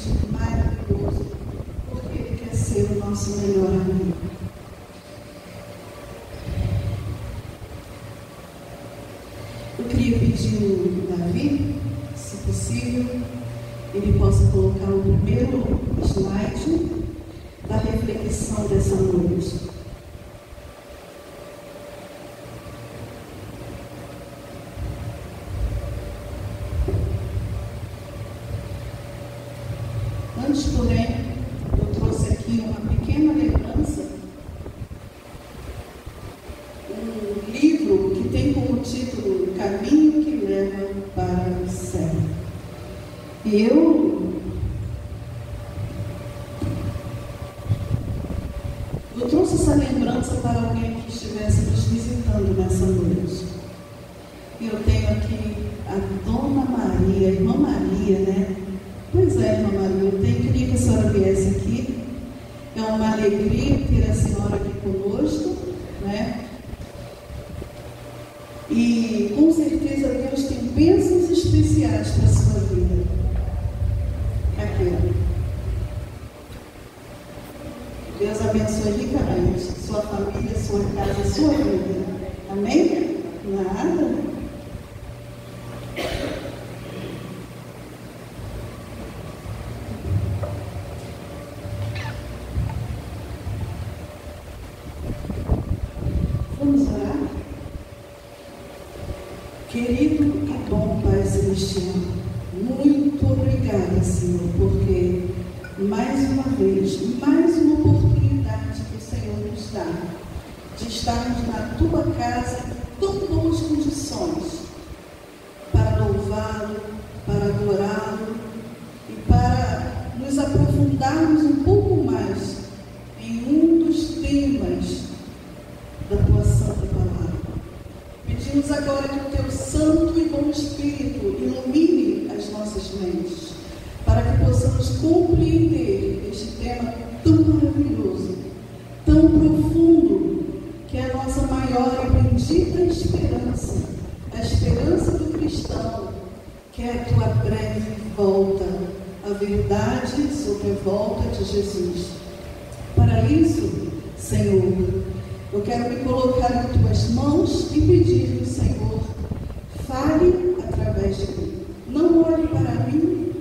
simplesmente maravilhoso, porque Ele quer ser o nosso melhor amigo. Eu queria pedir ao Davi, se possível, ele possa colocar o primeiro slide da reflexão dessa noite. Antes, porém, eu trouxe aqui uma pequena lembrança, um livro que tem como título O Caminho que Leva para o Céu. E eu trouxe essa lembrança para alguém que estivesse nos visitando nessa noite. Eu tenho aqui a Dona Maria, a Irmã Maria, né? Pois é, Irmã Maria, eu queria que a senhora viesse aqui. É uma alegria ter a senhora aqui conosco, né? E com certeza Deus tem bênçãos especiais para a sua vida. Aqui, ó. Deus abençoe ricamente sua família, sua casa, sua vida. Amém? Nada. Vamos orar? Querido e bom Pai Celestial, muito obrigada, Senhor, porque mais uma vez, mais uma oportunidade que o Senhor nos dá de estarmos na Tua casa em tão boas condições para louvá-lo, para adorá-lo e para nos aprofundarmos um pouco mais em um dos temas da Tua Santa Palavra. Pedimos agora que o Teu Santo e Bom Espírito ilumine as nossas mentes, para que possamos compreender este tema tão maravilhoso, tão profundo, que é a nossa maior e bendita esperança, a esperança do cristão, que é a Tua breve volta, a verdade sobre a volta de Jesus. Para isso, Senhor, eu quero me colocar em Tuas mãos e pedir ao Senhor, fale através de mim. Não olhe para mim,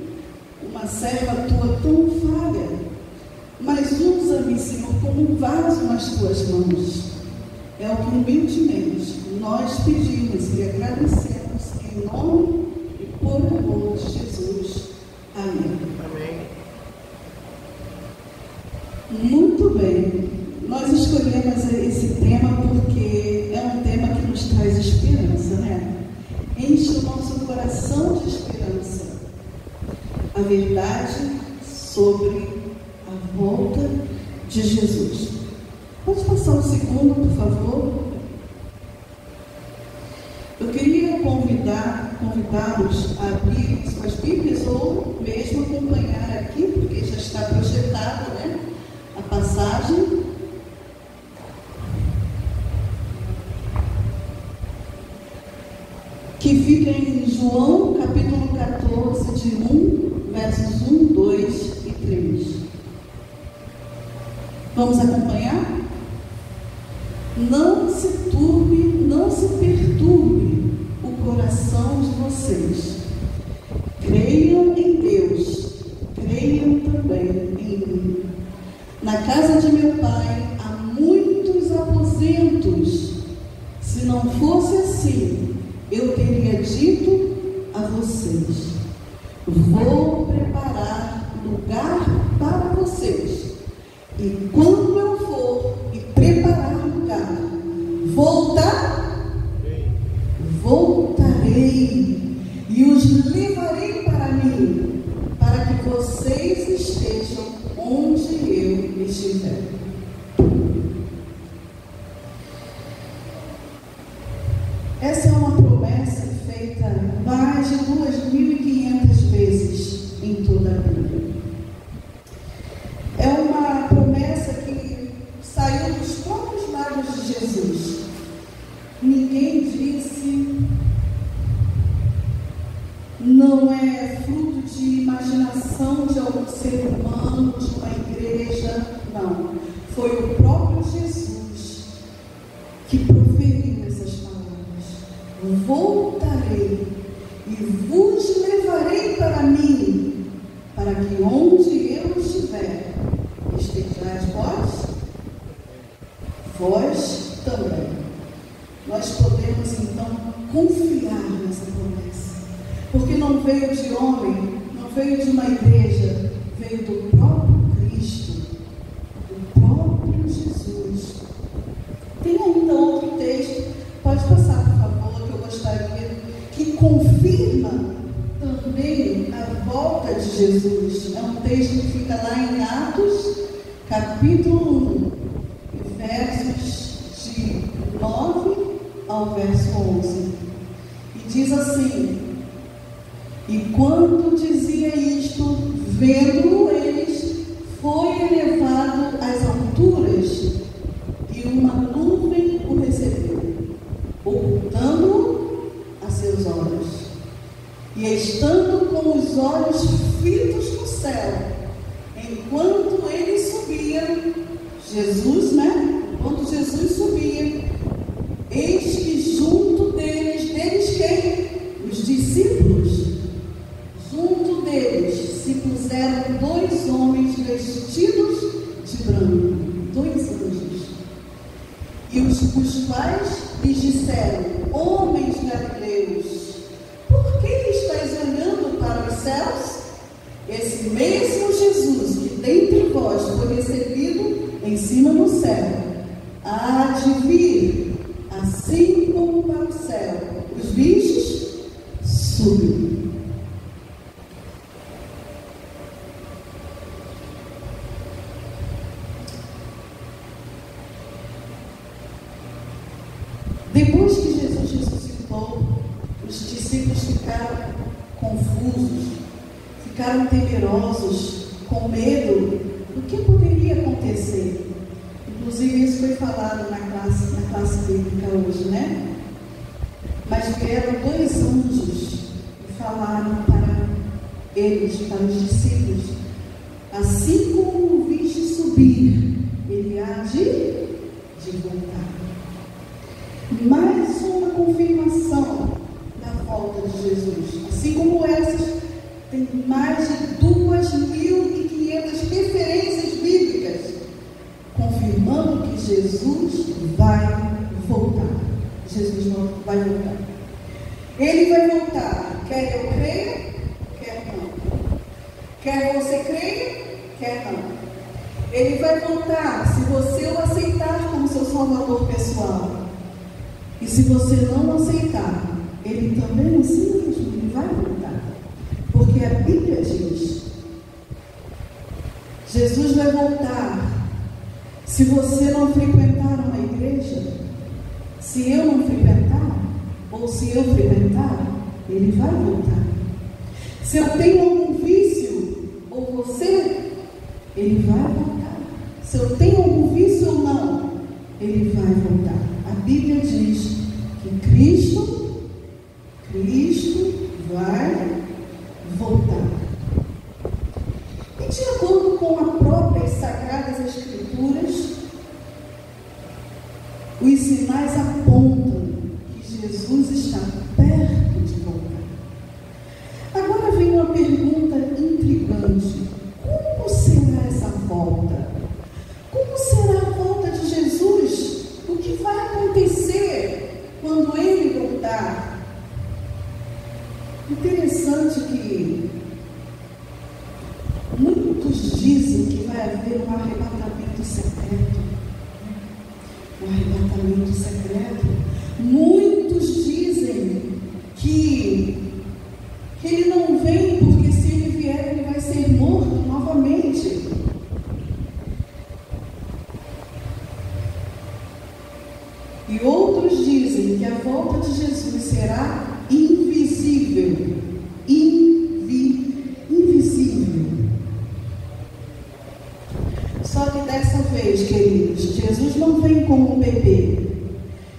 uma serva Tua tão falha, mas usa-me, Senhor, como um vaso nas Tuas mãos. É o que humildemente nós pedimos e agradecemos em nome e por amor de Jesus. Amém. Amém. Muito bem. Nós escolhemos esse tema porque é um tema que nos traz esperança, né? Enche o nosso coração de esperança. A verdade sobre a volta de Jesus. Pode passar o segundo, por favor? Eu queria convidá-los a abrir suas Bíblias ou mesmo acompanhar aqui, porque já está projetada, né, a passagem. Que fica em João, capítulo 14, de 1, versos 1, 2 e 3. Vamos acompanhar? Não se turbe, não se perturbe o coração de vocês. Creiam em Deus, creiam também em mim. Na casa de meu Pai há muitos aposentos. Se não fosse assim, eu teria dito a vocês: vou preparar lugar para vocês. E quando eu for e preparar lugar, voltarei e os levarei para mim, para que vocês estejam onde eu estiver. Essa é uma promessa feita mais de 2.500 vezes em toda a Bíblia. É uma promessa que saiu dos próprios lábios de Jesus. Ninguém disse, não é é fruto de imaginação de algum ser humano, de uma igreja. Não. Foi o próprio Jesus que proferiu essas palavras. Voltarei e vos levarei para mim, para que onde eu estiver, estejais vós também. Nós podemos então confiar nessa promessa, porque não veio de homem, não veio de uma igreja, veio do próprio Cristo, do próprio Jesus. Tem ainda outro texto, pode passar por favor, que eu gostaria, que confirma também a volta de Jesus. É um texto que fica lá em Atos, capítulo 1, versos de 9 ao verso 11. E diz assim: e quando dizia isto, vendo eles, foi elevado às alturas, e uma nuvem o recebeu, ocultando-o a seus olhos. E estando com os olhos fitos no céu, enquanto ele subia, Jesus, enquanto Jesus subia, eis que junto deles quem? Os discípulos. Junto deles se puseram 2 homens vestidos de branco, 2 anjos, e os quais lhes disseram: homens galileus, por que estáis olhando para os céus? Esse mesmo Jesus que dentre vós foi recebido em cima no céu, há de vir, assim como para o céu os vistes subir. Depois que Jesus ressuscitou, os discípulos ficaram confusos, ficaram temerosos, com medo do que poderia acontecer. Inclusive isso foi falado na classe bíblica hoje, Mas vieram 2 anjos e falaram para eles, para os discípulos: assim como o viste subir, ele há de voltar. Mais uma confirmação da volta de Jesus. Assim como essas, tem mais de 2.500 referências bíblicas confirmando que Jesus vai voltar. Jesus vai voltar. Ele vai voltar, quer eu creia, quer não. Quer você creia, quer não. Ele vai voltar se você o aceitar como seu salvador pessoal. E se você não aceitar, ele também, assim mesmo, ele vai voltar. Porque a Bíblia diz: Jesus vai voltar se você não frequentar uma igreja. Se eu não frequentar, ou se eu frequentar, ele vai voltar. Se eu tenho algum vício, ou você, ele vai voltar. Se eu tenho algum vício ou não, ele vai voltar. A Bíblia diz que Cristo vai voltar. E de acordo com as próprias Sagradas Escrituras, os sinais apontam que Jesus está perto de voltar. Agora vem uma pergunta intrigante: como será essa volta? Como será a volta de Jesus? O que vai acontecer quando ele voltar? Interessante que muitos dizem que vai haver um arrebatamento secreto. Um arrebatamento secreto. Muitos dizem que ele não vem porque se ele vier ele vai ser morto novamente. E outros dizem que a volta de Jesus será invisível. Invisível. Só que dessa vez, queridos, Jesus não vem como um bebê.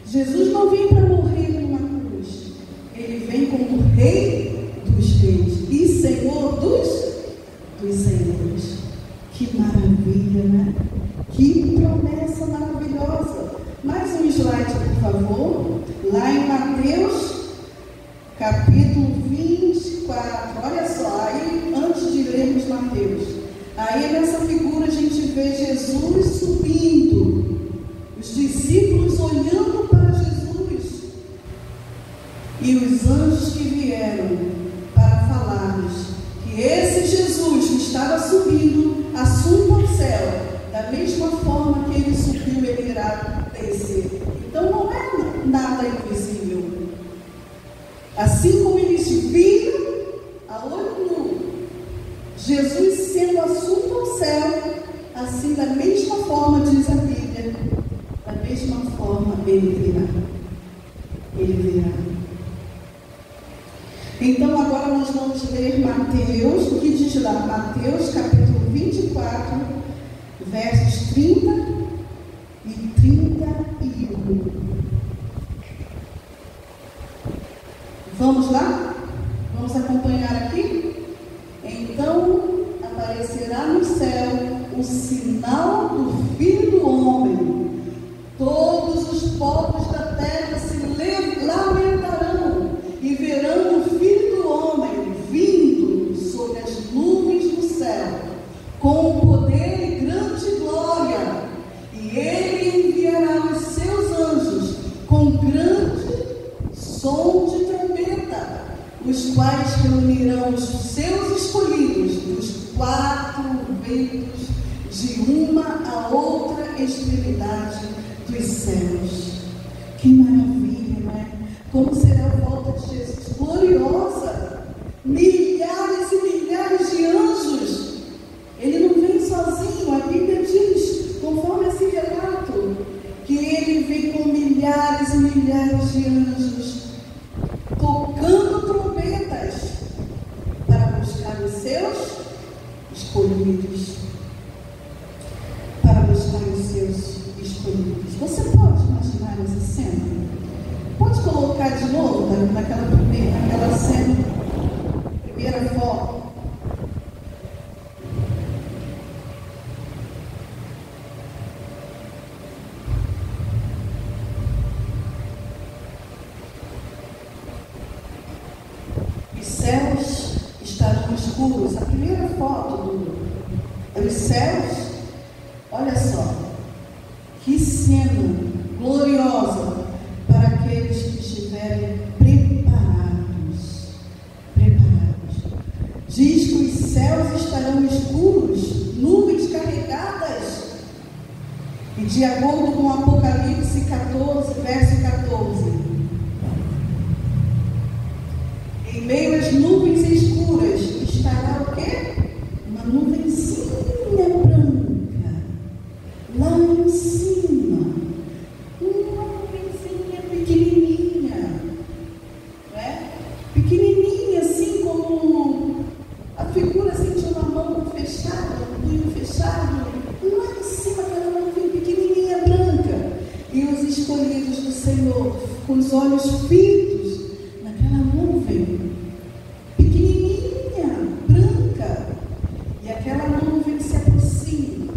Jesus não vem para morrer numa cruz. Ele vem como o Rei dos Reis. E dos senhores. Que maravilha, né? Que promessa maravilhosa. Mais um slide, por favor. Lá em Mateus, capítulo 24. Olha só, aí antes de lermos Mateus, aí nessa figura a gente vê Jesus subindo, os discípulos olhando para Jesus e os anjos que vieram para falar-lhes que esse Jesus que estava subindo, assunto ao céu, da mesma forma que ele subiu, ele irá descer. Então não é nada invisível. Assim como eles viram a olho nu Jesus sendo assunto ao céu, assim da mesma forma, diz a Bíblia, da mesma forma ele virá. Ele virá. Então agora nós vamos ler Mateus, o que diz lá? Mateus capítulo 24, versos 30 e 31. Vamos lá? Vamos acompanhar aqui? Então aparecerá no céu o sinal do Filho do Homem. Todos os povos da terra se lamentarão e verão o Filho do Homem vindo sobre as nuvens do céu, com poder e grande glória. E ele enviará os seus anjos com grande som de trombeta, os quais reunirão os seus escolhidos dos quatro ventos, de uma a outra extremidade dos céus. Que maravilha, não é? Como será a volta de Jesus? Gloriosa! Milhares e milhares de anjos. Ele não vem sozinho. A Bíblia diz, conforme esse relato, que ele vem com milhares e milhares de anjos, tocando trombetas para buscar os seus escolhidos. Para buscar os seus escolhidos. Você pode imaginar essa cena? Pode colocar de novo naquela cena, primeira foto. Os céus estarão escuros. A primeira foto os céus, olha só, que cena gloriosa para aqueles que estiverem preparados. Diz que os céus estarão escuros, nuvens carregadas. E de acordo com Apocalipse 14, verso 14, em meio às nuvens escuras estará o quê? Uma nuvenzinha branca, lá em cima, uma nuvenzinha pequenininha, né? Pequenininha, assim como a figura assim, de uma mão fechada, um punho fechado, lá em cima aquela nuvem pequenininha branca, e os escolhidos do Senhor, com os olhos fitos naquela nuvem pequenininha, branca, e aquela nuvem se aproxima.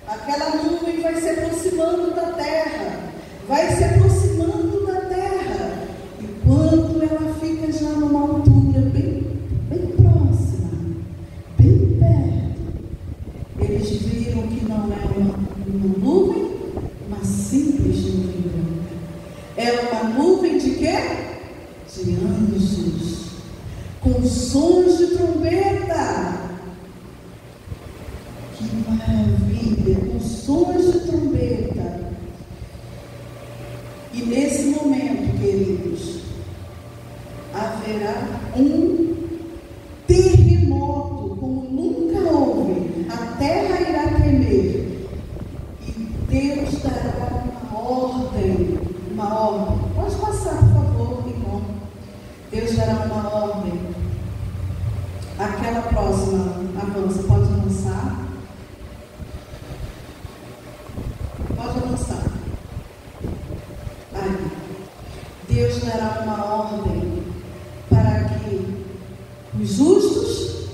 Aquela nuvem vai se aproximando da terra, vai se aproximando da terra, e quando ela fica já numa altura bem próxima, bem perto, eles viram que não é uma nuvem, uma simples nuvem branca. É uma nuvem de quê? De anjos, com sons de trombeta. Que maravilha, com sons de trombeta. E nesse momento, queridos, haverá um terremoto como nunca houve. A terra irá tremer e Deus dará uma ordem. Pode passar, por favor, irmão. Deus dará uma ordem. Aquela próxima, avança, pode avançar. Pode avançar. Aí. Deus dará uma ordem para que os justos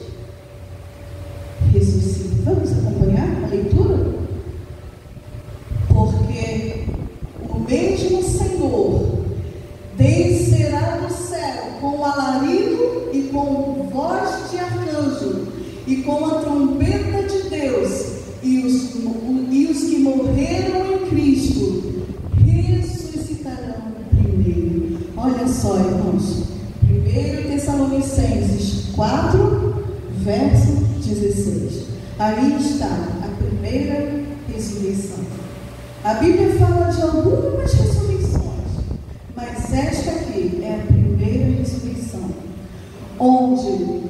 anjo e com a trombeta de Deus, e os que morreram em Cristo ressuscitarão primeiro. Olha só, irmãos, 1 Tessalonicenses 4, verso 16. Aí está a primeira ressurreição. A Bíblia fala de algumas ressurreições, mas esta aqui é a primeira ressurreição, onde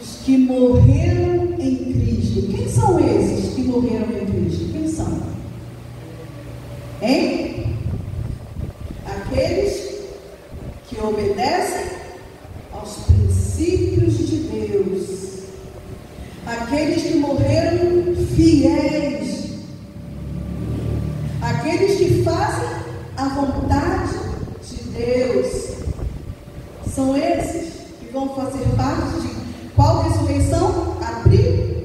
os que morreram em Cristo. Quem são esses que morreram em Cristo? Quem são? Hein? Aqueles que obedecem aos princípios de Deus. Aqueles que morreram fiéis. Aqueles que fazem a vontade de Deus. São esses que vão fazer parte de qual ressurreição? A primeira.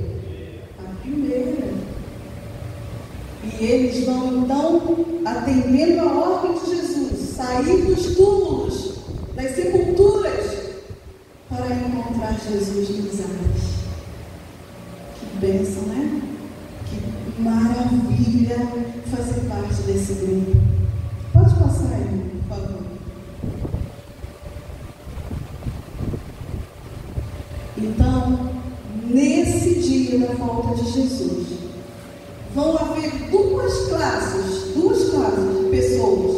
E eles vão então, atendendo a ordem de Jesus, sair dos túmulos, das sepulturas, para encontrar Jesus nos ares. Que bênção, né? Que maravilha fazer parte desse grupo. Pode passar aí, por favor. Então, nesse dia da volta de Jesus, vão haver duas classes de pessoas.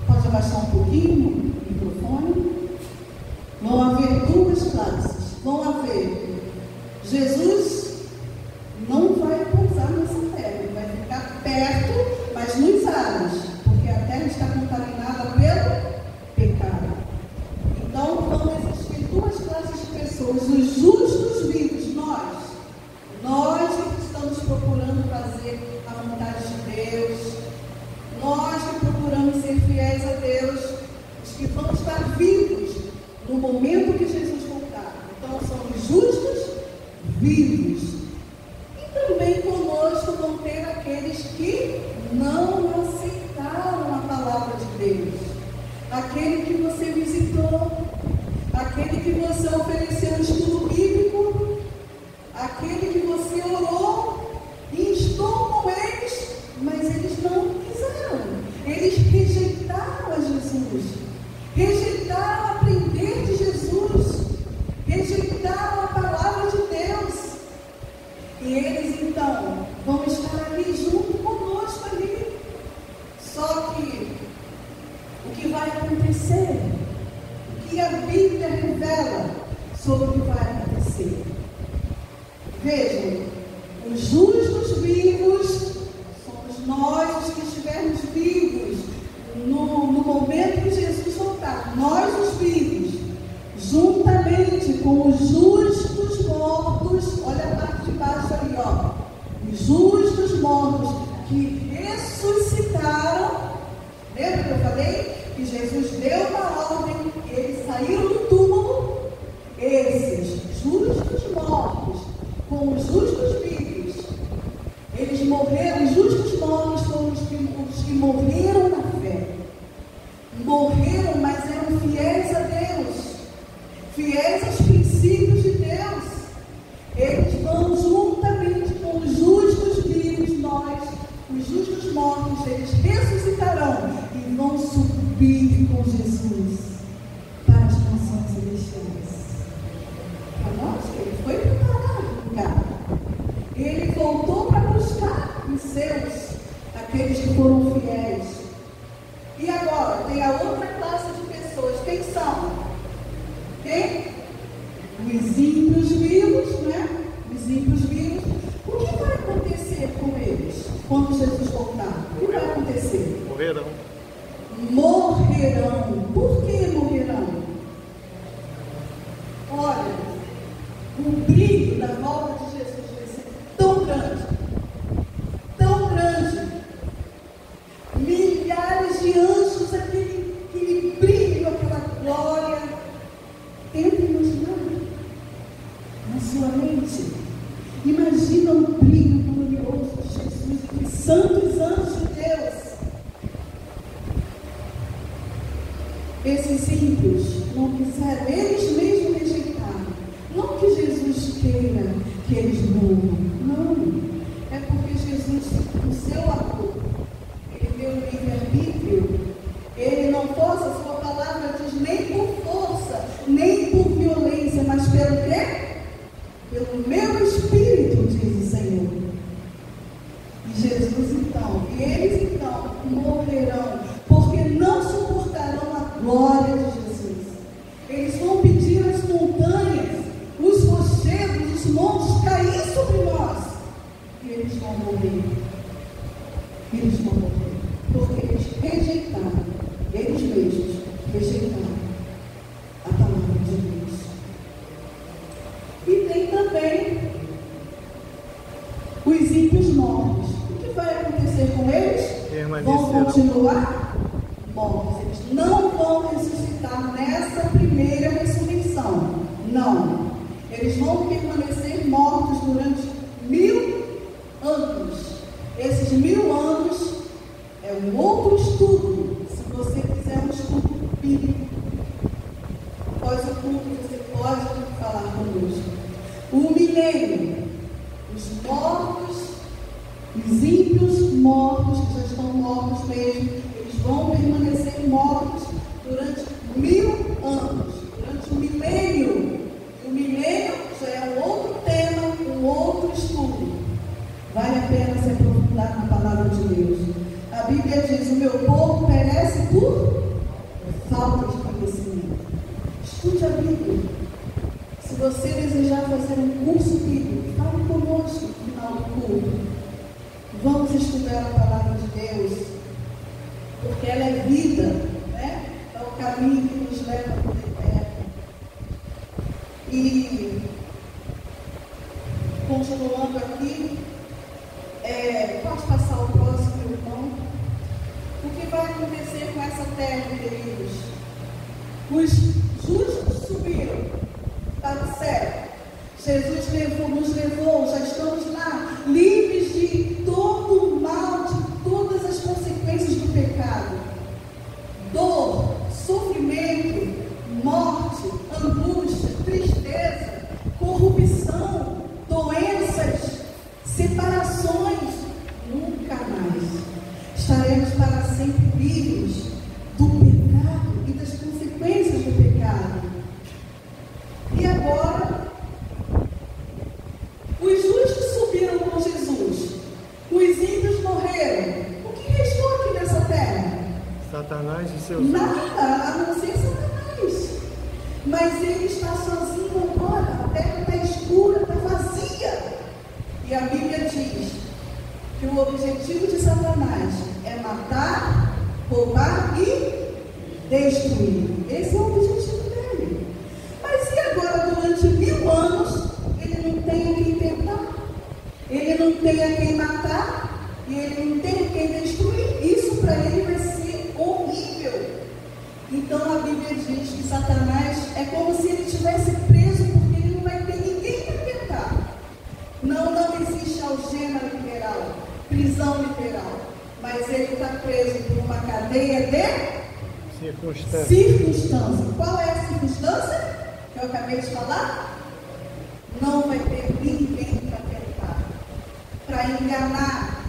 Pode abaixar um pouquinho o microfone. Vão haver duas classes. Vão haver. Jesus não vai pousar nessa terra, ele vai ficar perto, mas nos ares, porque a terra está contaminada pelo pecado. Então vão existir duas classes de pessoas: os justos vivos, nós que estamos procurando fazer a vontade de Deus, nós que procuramos ser fiéis a Deus, os que vão estar vivos no momento que Jesus voltar. Então são os justos vivos. E também conosco vão ter aqueles que não aceitaram a palavra de Deus. Aquele que você visitou, aquele que você ofereceu um estudo bíblico, aquele que você orou e instou com eles, mas eles não quiseram. Eles rejeitaram a Jesus, rejeitaram aprender de Jesus, rejeitaram a palavra de Deus. E eles então vão estar aqui junto conosco ali. Só que o que vai acontecer, o que a Bíblia revela sobre o que vai acontecer. Vejam, os justos vivos somos nós os que estivermos vivos no momento que Jesus voltar. Nós os vivos, juntamente com os justos mortos. Olha a parte de baixo ali, ó. Os justos mortos que ressuscitaram. Lembra que eu falei? Que Jesus deu uma ordem, eles saíram do túmulo. Esses justos mortos com os justos vivos, eles morreram. Os justos mortos foram os que morreram na fé. Morreram, mas eram fiéis a Deus, fiéis aos princípios de Deus. Eles vão juntamente com os justos vivos, nós, os justos mortos, eles ressuscitarão e vão subir com Jesus para as nações celestiais. Para nós, ele foi preparado o lugar. Ele voltou para buscar os seus, aqueles que foram fiéis. E agora, tem a outra classe de pessoas. Quem são? Quem? Os ímpios vivos, né? Os ímpios vivos. O que vai acontecer com eles quando Jesus voltar? O que vai acontecer? Morrerão. Morrerão. Por que morrerão? Olha, o brilho da volta de Jesus vai ser tão grande, tão grande. Milhares de anjos, aquele brilho, aquela glória. Tenta imaginar na sua mente. Imagina o brilho glorioso de Jesus, que santos anjos de Deus. Esses ímpios não quiseram, eles mesmos rejeitaram. queira que eles morram. Não. É porque Jesus, o seu amor, ele deu o livre-arbítrio. Ele não força, a sua palavra diz, nem por força, nem por violência, mas pelo quê? Pelo meu Espírito, diz o Senhor. E Jesus então, e eles então morrerão, porque não suportarão a glória de Jesus. Eles vão pedir as montanhas, os rochedos, os montes cair sobre nós. E eles vão morrer. Eles vão morrer. Porque eles rejeitaram, eles mesmos rejeitaram a palavra de Deus. E tem também os ímpios mortos. O que vai acontecer com eles? Vão continuar mortos. Eles não vão ressuscitar nessa primeira ressurreição. Não. Eles vão permanecer mortos durante 1000 anos. Esses 1000 anos é um outro estudo. Se você quiser um estudo bíblico, após o culto, você pode falar conosco. O milênio, os mortos, os ímpios mortos, que já estão mortos mesmo, eles vão permanecer mortos durante 1000 anos, durante o milênio. E o milênio já é um outro tema, um outro estudo. Vale a pena se aprofundar na palavra de Deus. A Bíblia diz: o meu povo perece por falta de conhecimento. Estude a Bíblia. Se você desejar fazer um curso bíblico, fale conosco no final do culto. Vamos estudar a palavra de Deus, porque ela é vida, né? É o caminho que nos leva para o eterno. E, continuando aqui, pode passar o próximo, irmão. O que vai acontecer com essa terra, queridos? Os justos subiram para o céu. Jesus nos levou, já estamos lá, livres de todo o mal, de todas as consequências do pecado. Dor, sofrimento, morte, angústia, tristeza, corrupção, doenças, separações. Nunca mais estaremos para sempre livres do pecado e das consequências do pecado. E agora, os justos subiram com Jesus, os ímpios morreram. O que restou aqui nessa terra? Satanás e seus nada, a não ser Satanás. Mas ele está sozinho agora, a terra está escura, está vazia. E a Bíblia diz que o objetivo de Satanás é matar, roubar e destruir. Esse é o objetivo dele. Mas e agora, durante 1000 anos, ele não tem a quem tentar, ele não tem a quem matar, e ele não tem a quem destruir? Isso para ele vai ser horrível. Então a Bíblia diz que Satanás é como se ele estivesse preso, porque ele não vai ter ninguém para tentar. Não existe algema literal, prisão literal, mas ele está preso por uma cadeia de circunstância. Qual é a circunstância que eu acabei de falar? Não vai ter ninguém para tentar, para enganar,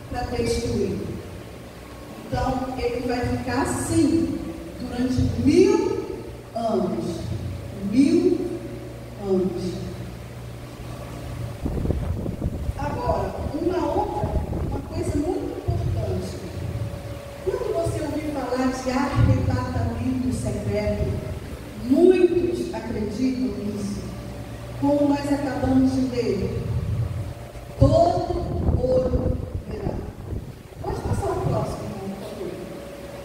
para destruir. Então ele vai ficar assim durante 1000 anos. 1000 anos. Agora, uma coisa muito importante. Quando você ouvir falar de arrebatamento secreto, muitos acreditam nisso. Como nós acabamos de ler, todo olho verá. Pode passar o próximo, por favor.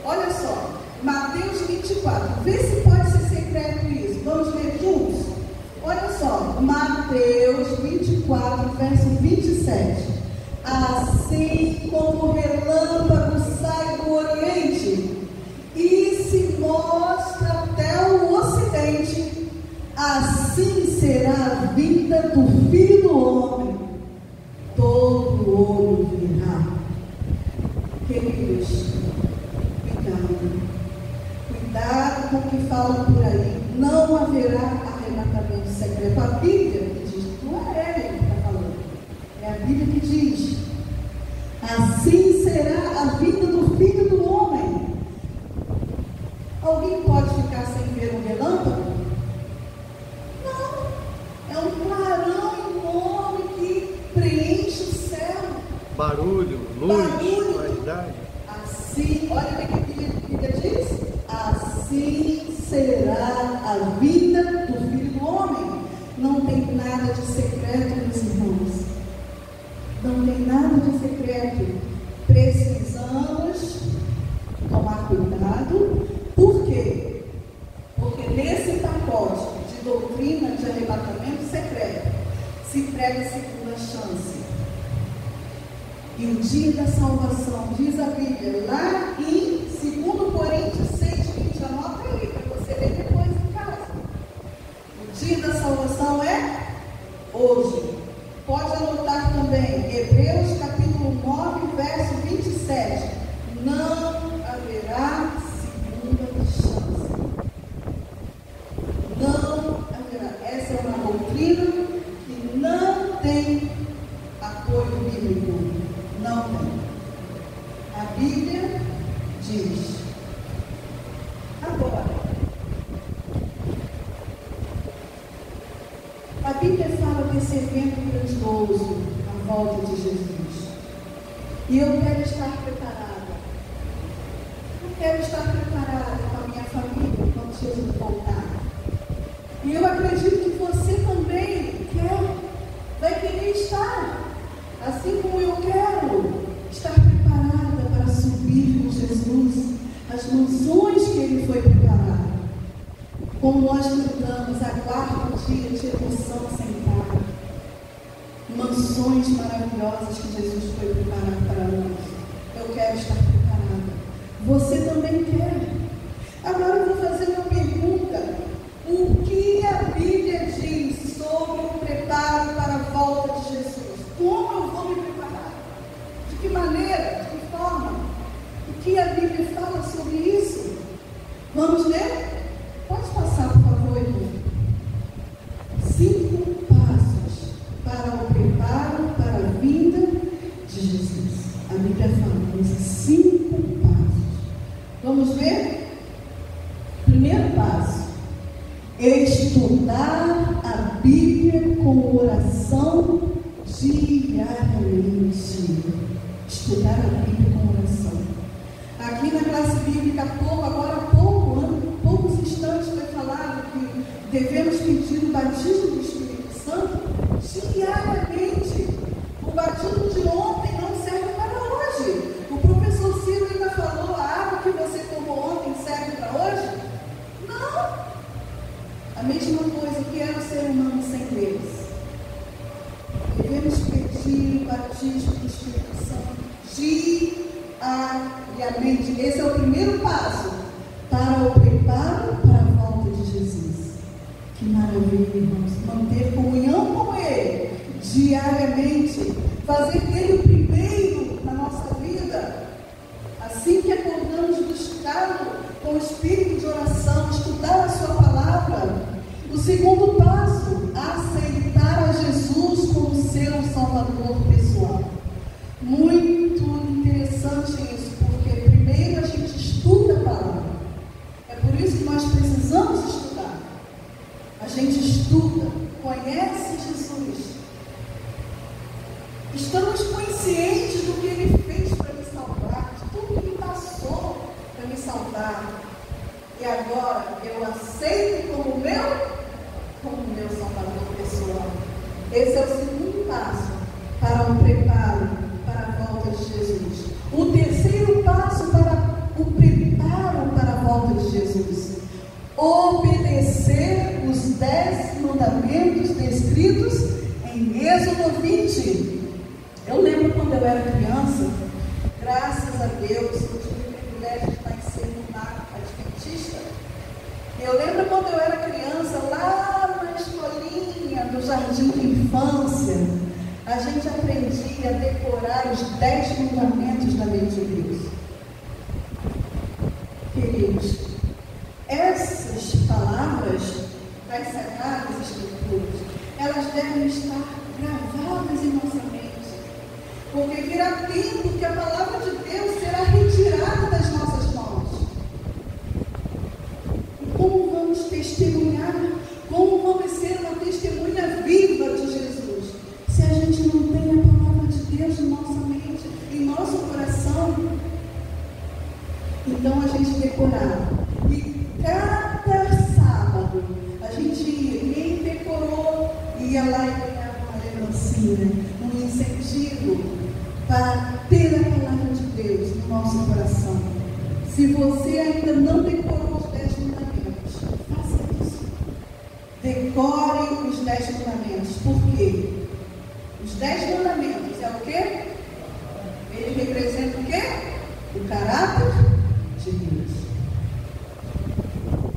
Olha só, Mateus 24. Vê se pode ser secreto isso. Vamos ler juntos? Olha só, Mateus 24, verso 27. Assim como o relâmpago sai do oriente e se mostra até o ocidente, assim será a vinda do Filho do Homem. Todo olho verá. Queridos, cuidado com o que falam por aí. Não haverá arrebatamento secreto. A Bíblia diz que não é barulho, luz, claridade. Assim, olha o que a Bíblia diz: assim será a vida do Filho do Homem. Não tem nada de secreto, meus irmãos. Não tem nada de secreto. Precisamos tomar cuidado. Por quê? Porque nesse pacote de doutrina de arrebatamento secreto se prega a segunda chance. E o dia da salvação, diz a Bíblia, lá em 2 Coríntios 6:20, anota aí, para você ler depois em casa. O dia da salvação é hoje. Pode anotar também, Hebreus capítulo 9, verso 27. Não haverá segunda chance. Não haverá. Essa é uma doutrina que não tem apoio bíblico. Não tem. A Bíblia diz. Agora, a Bíblia fala desse evento grandioso, a volta de Jesus. E eu quero estar preparada. Eu quero estar preparada com a minha família quando Jesus voltar. E eu acredito que você também vai querer estar. Assim como eu quero estar preparada para subir com Jesus as mansões que Ele foi preparar. Como nós cantamos, aguarda o dia de emoção sem par. Mansões maravilhosas que Jesus foi preparar para nós. Eu quero estar preparada. Você também quer. Agora eu vou fazer uma pergunta. O que a Bíblia diz sobre o preparo para a volta de Jesus? Como eu vou me preparar? De que maneira? De que forma? O que a Bíblia fala sobre isso? Vamos ler? Pode passar, por favor, irmão. 5 passos para o preparo para a vinda de Jesus. A Bíblia fala esses 5 passos. Vamos ver? Primeiro passo: estudar a Bíblia com oração diariamente. Estudar a Bíblia com oração. Aqui na classe bíblica, poucos instantes foi falado que devemos pedir o batismo do Espírito Santo diariamente. O batismo de ontem não serve para hoje. O professor Ciro ainda falou: a água que você tomou ontem serve para hoje? Não. A mesma coisa que era o ser humano sem Deus. Devemos pedir o batismo do Espírito Santo diariamente. Esse é o primeiro passo para o preparo para a volta de Jesus. Que maravilha, irmãos. Manter comunhão com Ele diariamente. Fazer dele o primeiro na nossa vida. Assim que acordamos, buscá-lo com o espírito de oração, estudar a sua palavra. O segundo passo, aceitar a Jesus como ser um Salvador pessoal. Muito interessante isso, porque primeiro a gente estuda a palavra. É por isso que nós precisamos estudar. A gente estuda, conhece Jesus. Estamos conscientes do que Ele fez para me salvar, de tudo que Ele passou para me salvar. E agora eu aceito como meu Salvador pessoal. Esse é o segundo passo para o preparo para a volta de Jesus. O terceiro passo para o preparo para a volta de Jesus: obedecer os 10 mandamentos descritos em Êxodo 20. Eu lembro quando eu era criança, graças a Deus, eu tive o privilégio de estar em seminário adventista. Eu lembro quando eu era criança, lá na escolinha do jardim de infância, a gente aprendia a decorar os 10 mandamentos da lei de Deus. Queridos, essas palavras das Sagradas Escrituras, elas devem estar gravadas em nossa mente, porque virá tempo que a palavra de Deus será retirada das nossas mãos. E como vamos testemunhar? Como vamos ser uma testemunha viva de Jesus, se a gente não tem a palavra de Deus em nossa mente? em nosso coração, então a gente decorava. E cada sábado a gente ia, quem decorou ia lá e ganhava uma lembrancinha, um incentivo para ter a palavra de Deus no nosso coração. Se você ainda não decorou os 10 mandamentos, faça isso. Decore os 10 mandamentos. Por quê? Os 10 mandamentos é o quê? Ele representa o quê? O caráter de Deus.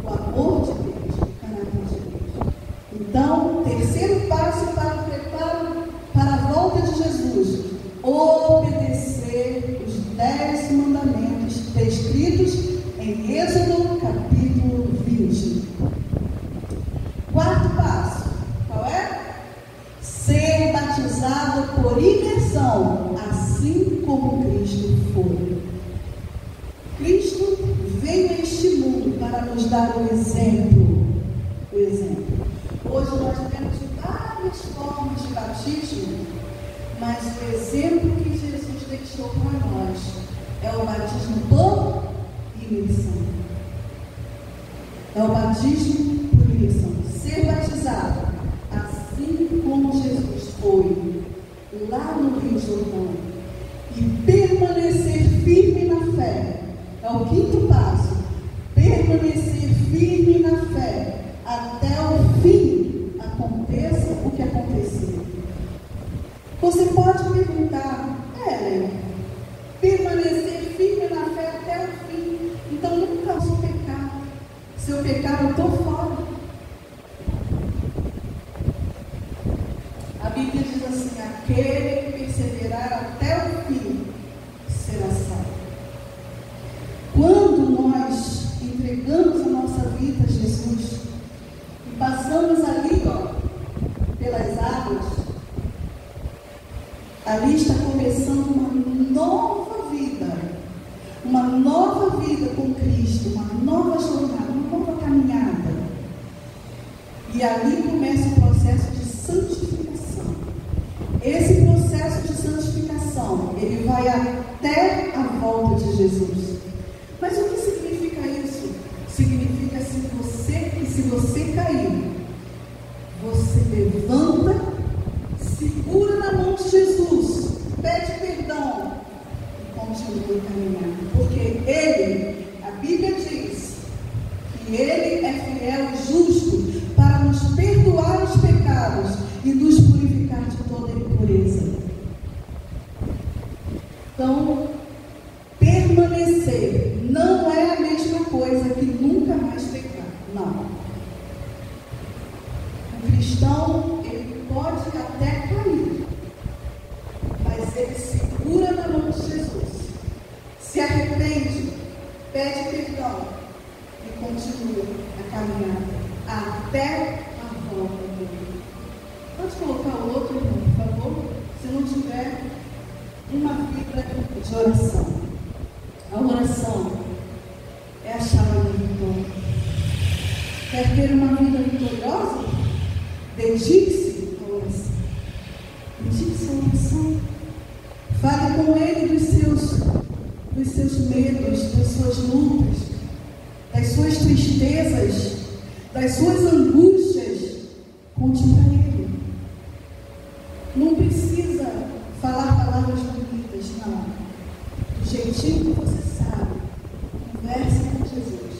O amor de Deus, o caráter de Deus. Então, terceiro passo para o preparo para a volta de Jesus: obedecer os 10 mandamentos descritos em Êxodo capítulo 20. Quarto passo, qual é? Ser batizado por imersão, assim como Cristo foi. Cristo veio a este mundo para nos dar o exemplo. O exemplo. Hoje nós temos várias formas de batismo, mas o exemplo que Jesus deixou para nós é o batismo por imersão. É o batismo por imersão. Ser batizado, assim como Jesus foi, lá no Rio Jordão, e permanecer firme na fé. É o quinto passo. Permanecer firme na fé até o fim, aconteça o que acontecer. Você pode perguntar, permanecer firme na fé até o fim, então nunca vou pecar. Se eu pecar, eu estou fora. A Bíblia diz assim: aquele que perseverar até o fim será salvo. Quando nós entregamos a nossa vida a Jesus e passamos ali, pelas águas, ali está começando uma nova vida com Cristo, uma nova jornada, uma nova caminhada. E ali começa o processo de santificação. Esse processo de santificação, ele vai até a volta de Jesus. Mas o que significa isso? Significa que se você cair, você levanta, segura na mão de Jesus, pede perdão e continua caminhando. Porque Ele, a Bíblia diz que Ele é fiel e justo para nos perdoar os pecados e nos purificar de toda impureza. Então, permanecer não é a mesma coisa que nunca mais pecar. Não. O cristão, ele pode até cair, mas ele segura na mão de Jesus, se arrepende, pede perdão e continua a caminhada até a volta dele. Pode colocar o outro, irmão, por favor? Se não tiver, uma vida de oração. A oração é a chave da vitória. Quer ter uma vida vitoriosa? Dedique-se à oração. Dedique-se à oração. Fale com Ele dos seus medos, das suas lutas, das suas tristezas, das suas angústias. Conte para Ele. Não precisa falar palavras bonitas, não. Do jeitinho que você sabe. Converse com Jesus.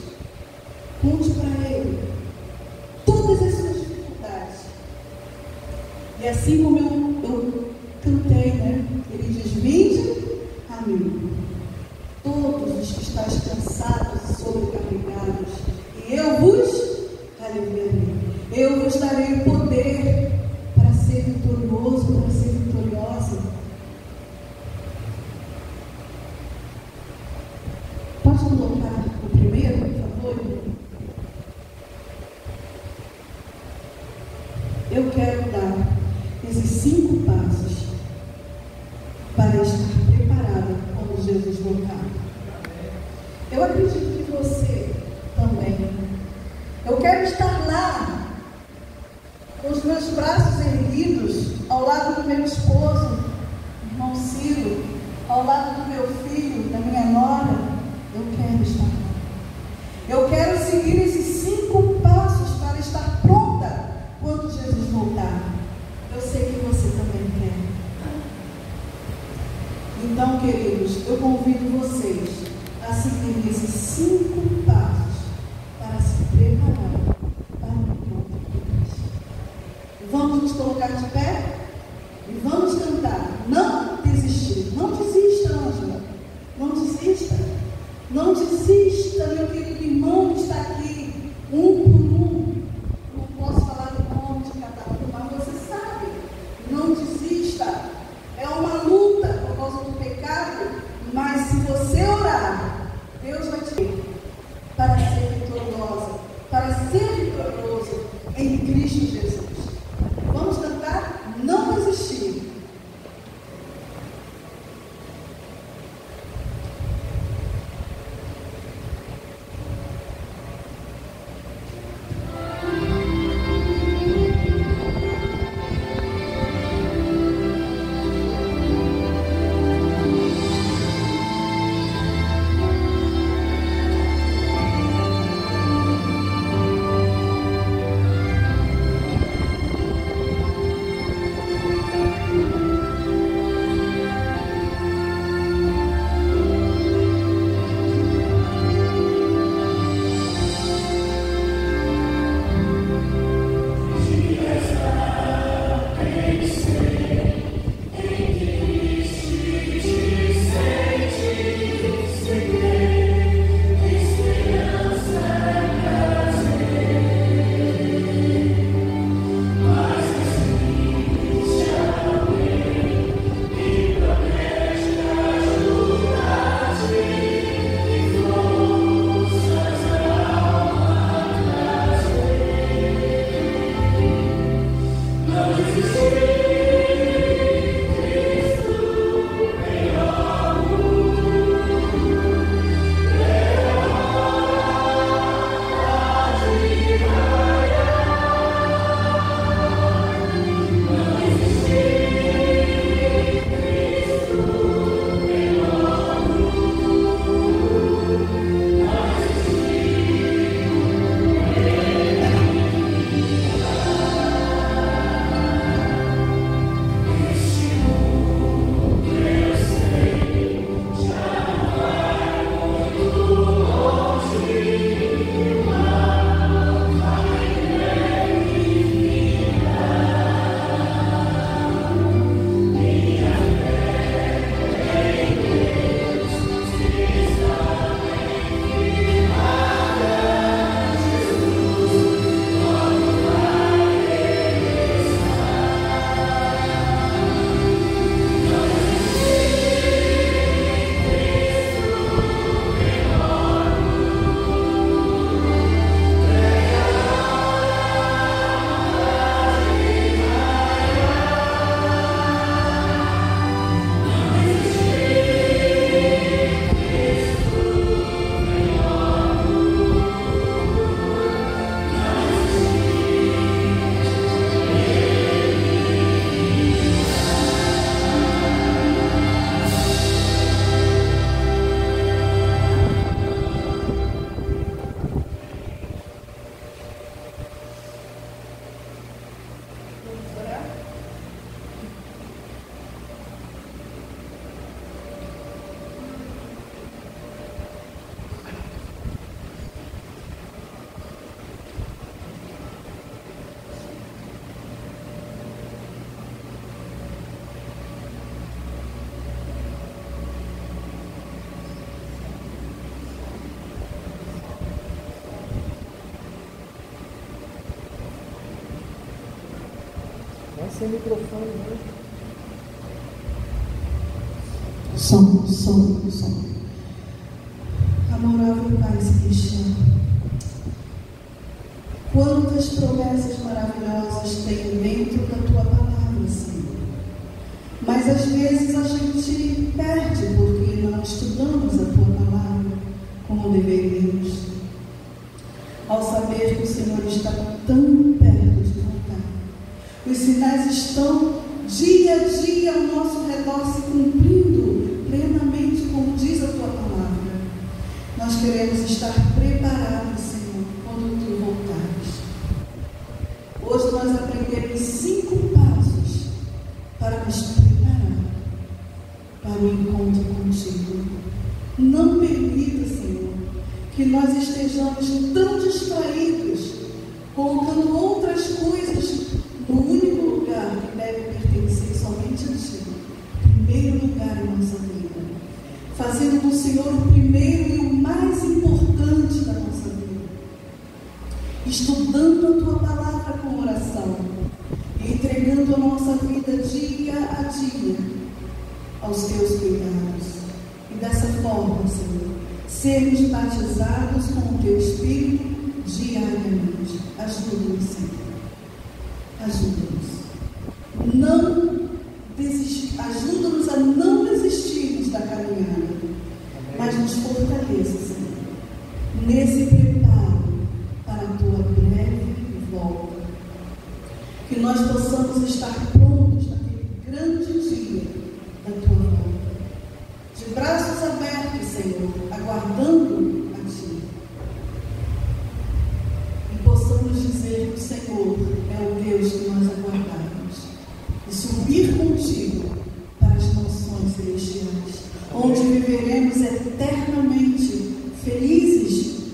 Conte para Ele todas as suas dificuldades. E assim como eu cantei, né? Ele diz: vinde a mim, todos os que estáis cansados e sobrecarregados, e eu vos aliviarei. Eu vos darei o poder para ser vitorioso, para ser vitoriosa. Pode colocar o primeiro, por favor? Eu quero dar esses 5 passos para estar preparada quando Jesus voltar. Eu acredito que você também. Eu quero estar lá, com os meus braços erguidos, ao lado do meu esposo, irmão Ciro, ao lado do meu filho, da minha nora, eu quero estar lá. Eu quero seguir esses 5 passos para estar pronta quando Jesus voltar. Eu sei que você também quer. Então, queridos, eu convido vocês a seguir esses 5 passos para se preparar para o encontro de Cristo. Vamos nos colocar de pé e vamos cantar. Não desistir. Não desista, Ângela. Não desista. Não desista, meu querido irmão, que está aqui, um por um. Não posso falar o nome de cada um, mas você sabe. Não desista. É uma luta por causa do pecado, mas se você orar, Deus vai te dar para ser vitoriosa, para ser vitorioso em Cristo Jesus. Vamos cantar? Não desistir. Sem microfone, né? Som. Amorável Pai Celestial, quantas promessas maravilhosas tem dentro da Tua palavra, Senhor. Mas às vezes a gente perde porque não estudamos a Tua palavra como deveríamos. Ao saber que o Senhor está tão perto de voltar, os sinais estão dia a dia ao nosso redor se cumprindo plenamente. queremos estar preparados, Senhor, quando Tu voltares. Hoje nós aprendemos 5 passos para nos preparar para o encontro contigo. Não permita, Senhor, que nós estejamos tão distraídos, colocando outras coisas no único lugar que deve pertencer somente a Ti. Primeiro lugar em nossa vida. Fazendo do Senhor o primeiro e o mais importante da nossa vida. Estudando a Tua palavra com oração. E entregando a nossa vida dia a dia aos Teus cuidados. E dessa forma, Senhor, sermos batizados com o Teu Espírito diariamente. Ajuda-nos, Senhor. Ajuda-nos. Ajuda-nos a não desistirmos da caminhada. Mas nos fortaleça, Senhor, nesse preparo para a Tua breve volta. Que nós possamos estar prontos naquele grande dia da Tua volta. De braços abertos, Senhor, aguardando a Ti. E possamos dizer que o Senhor é o Deus que nós aguardamos. E subir contigo para as mansões celestiais, onde viveremos eternamente felizes,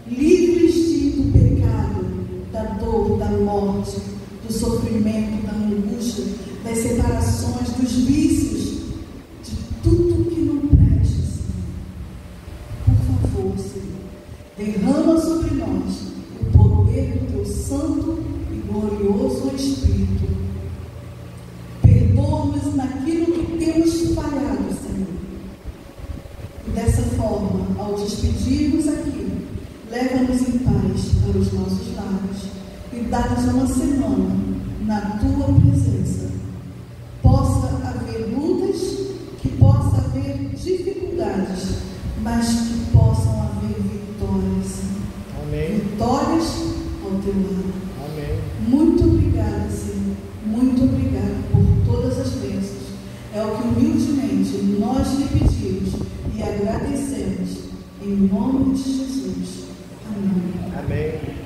livres do pecado, da dor, da morte, do sofrimento, da angústia, das separações, dos vícios, de tudo que não presta, Senhor. Por favor, Senhor, derrama sobre nós o poder do Teu santo e glorioso Espírito. Perdoa-nos naquilo que temos falhado, Senhor. E dessa forma, ao despedirmos aqui, leva-nos em paz para os nossos lares e dá-nos uma semana na Tua presença. Possa haver lutas, que possa haver dificuldades, mas que possam haver vitórias. Amém. Vitórias ao Teu lado. Amém. Muito obrigada, Senhor. Muito obrigada por todas as bênçãos. É o que humildemente nós lhe pedimos e agradecemos. Em nome de Jesus. Amém. Amém.